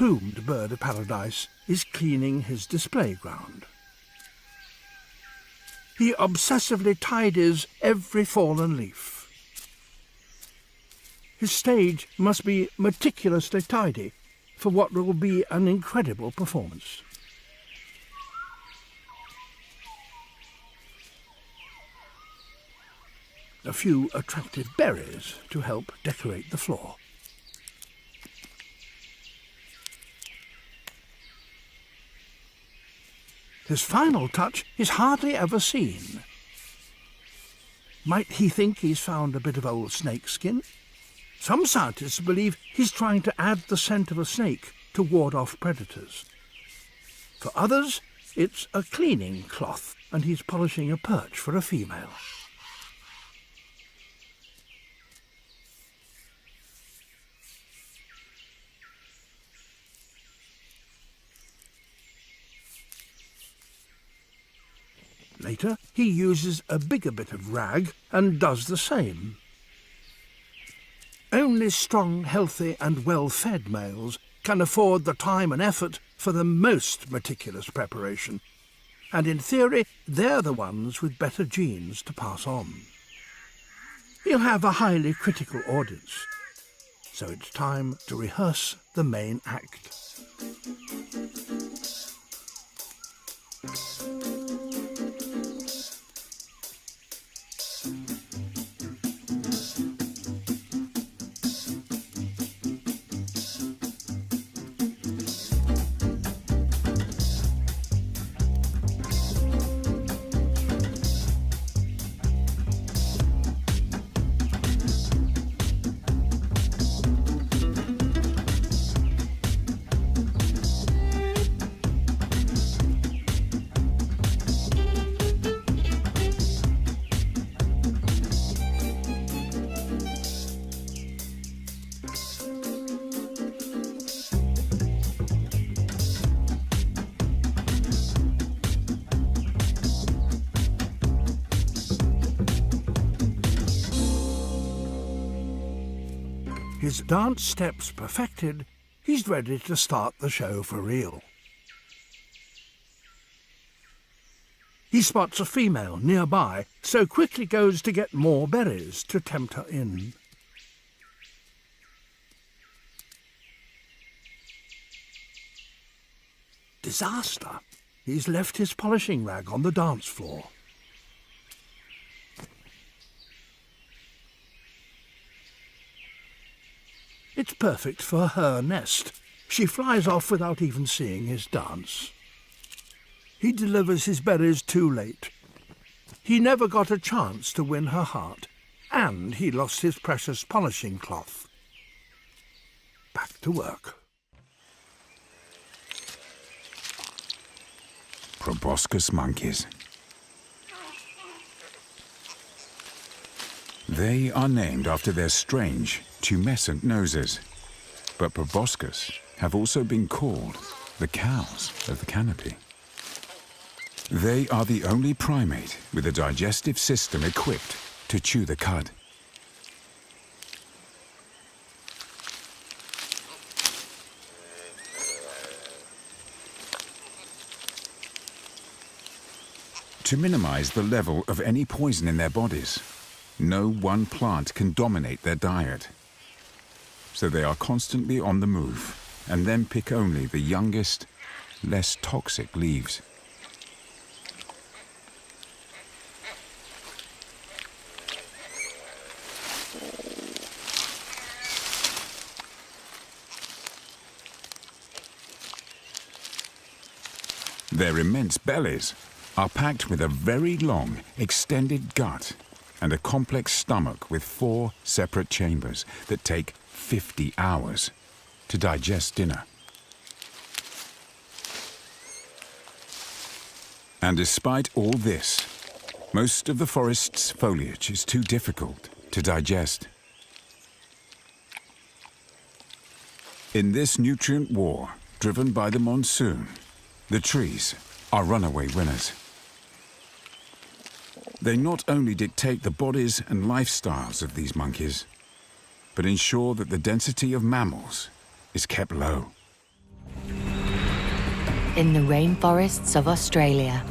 plumed bird of paradise is cleaning his display ground. He obsessively tidies every fallen leaf. His stage must be meticulously tidy for what will be an incredible performance. A few attractive berries to help decorate the floor. His final touch is hardly ever seen. Might he think he's found a bit of old snake skin? Some scientists believe he's trying to add the scent of a snake to ward off predators. For others, it's a cleaning cloth and he's polishing a perch for a female. Later, he uses a bigger bit of rag and does the same. Only strong, healthy and well-fed males can afford the time and effort for the most meticulous preparation, and in theory, they're the ones with better genes to pass on. He'll have a highly critical audience, so it's time to rehearse the main act. His dance steps perfected, he's ready to start the show for real. He spots a female nearby, so quickly goes to get more berries to tempt her in. Disaster! He's left his polishing rag on the dance floor. It's perfect for her nest. She flies off without even seeing his dance. He delivers his berries too late. He never got a chance to win her heart, and he lost his precious polishing cloth. Back to work. Proboscis monkeys. They are named after their strange, tumescent noses, but proboscis have also been called the cows of the canopy. They are the only primate with a digestive system equipped to chew the cud. To minimize the level of any poison in their bodies, no one plant can dominate their diet. So they are constantly on the move and then pick only the youngest, less toxic leaves. Their immense bellies are packed with a very long, extended gut and a complex stomach with 4 separate chambers that take 50 hours to digest dinner. And despite all this, most of the forest's foliage is too difficult to digest. In this nutrient war, driven by the monsoon, the trees are runaway winners. They not only dictate the bodies and lifestyles of these monkeys, but ensure that the density of mammals is kept low. in the rainforests of Australia.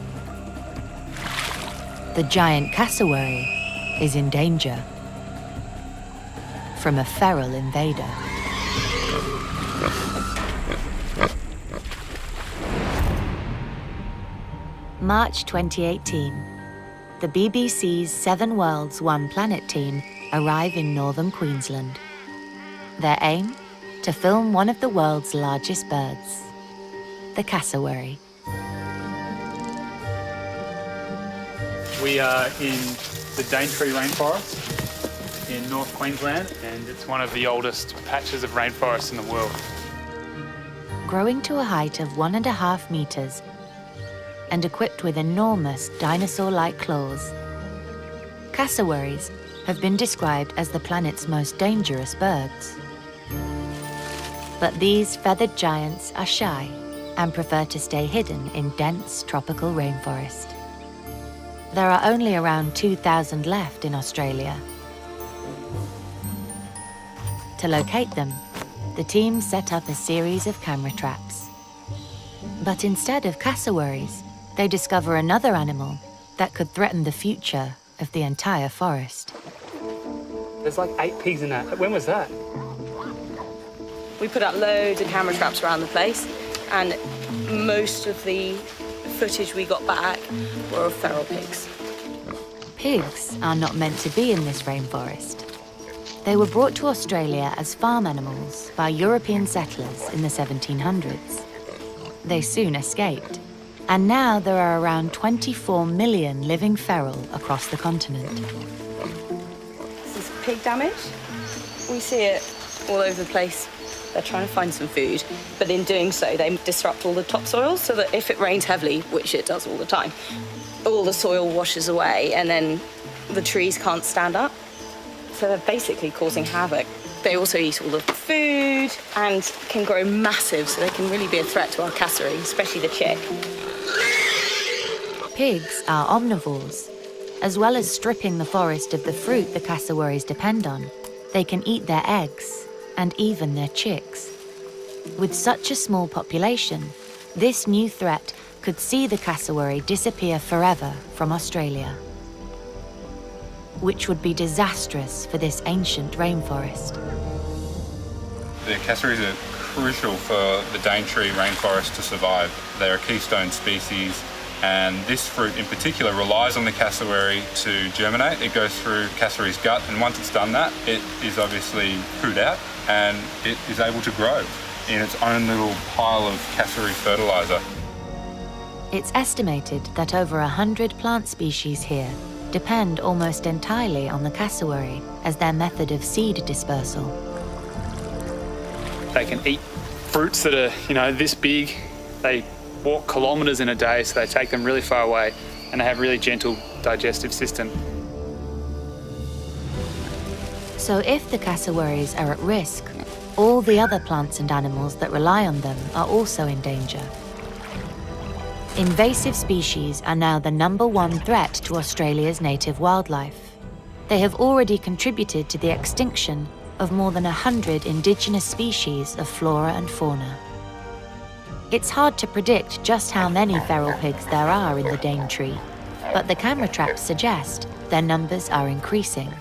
The giant cassowary is in danger from a feral invader. March 2018. The BBC's 7 Worlds, 1 Planet team arrive in northern Queensland. Their aim? To film one of the world's largest birds, the cassowary. We are in the Daintree rainforest in North Queensland, and it's one of the oldest patches of rainforest in the world. Growing to a height of 1.5 meters and equipped with enormous dinosaur-like claws, cassowaries have been described as the planet's most dangerous birds. But these feathered giants are shy and prefer to stay hidden in dense tropical rainforest. There are only around 2,000 left in Australia. To locate them, the team set up a series of camera traps. But instead of cassowaries, they discover another animal that could threaten the future of the entire forest. There's like 8 pigs in that. When was that? We put up loads of camera traps around the place, and most of the footage we got back were of feral pigs. Pigs are not meant to be in this rainforest. They were brought to Australia as farm animals by European settlers in the 1700s. They soon escaped, and now there are around 24 million living feral across the continent. This is pig damage. We see it all over the place. They're trying to find some food, but in doing so, they disrupt all the topsoil so that if it rains heavily, which it does all the time, all the soil washes away and then the trees can't stand up. So they're basically causing havoc. They also eat all the food and can grow massive, so they can really be a threat to our cassowary, especially the chick. Pigs are omnivores. As well as stripping the forest of the fruit the cassowaries depend on, they can eat their eggs and even their chicks. With such a small population, this new threat could see the cassowary disappear forever from Australia, which would be disastrous for this ancient rainforest. The cassowaries are crucial for the Daintree rainforest to survive. They're a keystone species, and this fruit in particular relies on the cassowary to germinate. It goes through cassowary's gut, and once it's done that, it is obviously pooed out, and it is able to grow in its own little pile of cassowary fertilizer. It's estimated that over 100 plant species here depend almost entirely on the cassowary as their method of seed dispersal. They can eat fruits that are, this big. They walk kilometres in a day, so they take them really far away, and they have really gentle digestive system. So if the cassowaries are at risk, all the other plants and animals that rely on them are also in danger. Invasive species are now the #1 threat to Australia's native wildlife. They have already contributed to the extinction of more than 100 indigenous species of flora and fauna. It's hard to predict just how many feral pigs there are in the Daintree, but the camera traps suggest their numbers are increasing.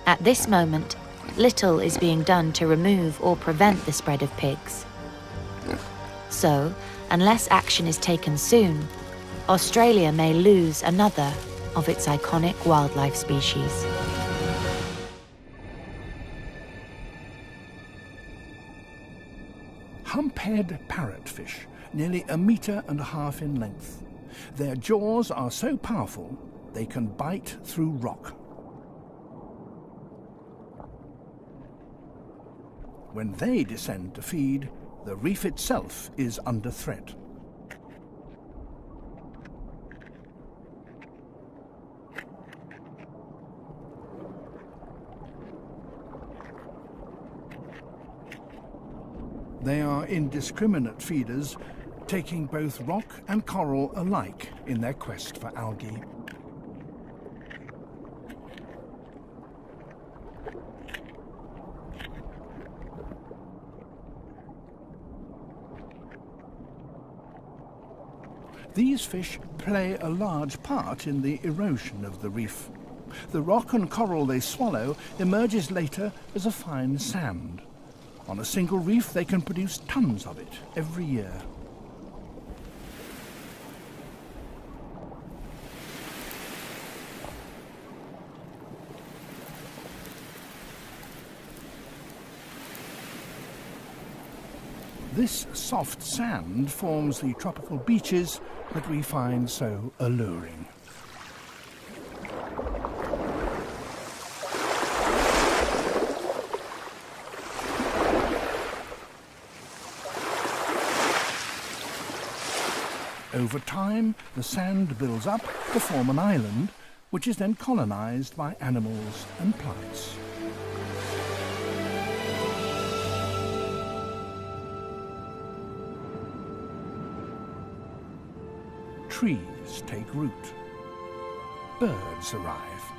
At this moment, little is being done to remove or prevent the spread of pigs. So, unless action is taken soon, Australia may lose another of its iconic wildlife species. Hump-head parrotfish, nearly 1.5 meters in length. Their jaws are so powerful they can bite through rock. When they descend to feed, the reef itself is under threat. They are indiscriminate feeders, taking both rock and coral alike in their quest for algae. These fish play a large part in the erosion of the reef. The rock and coral they swallow emerges later as a fine sand. On a single reef they can produce tons of it every year. This soft sand forms the tropical beaches that we find so alluring. Over time, the sand builds up to form an island, which is then colonized by animals and plants. Trees take root. Birds arrive.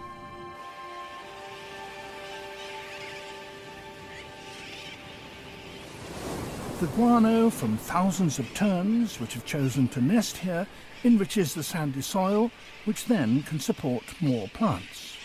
The guano from thousands of terns which have chosen to nest here enriches the sandy soil, which then can support more plants.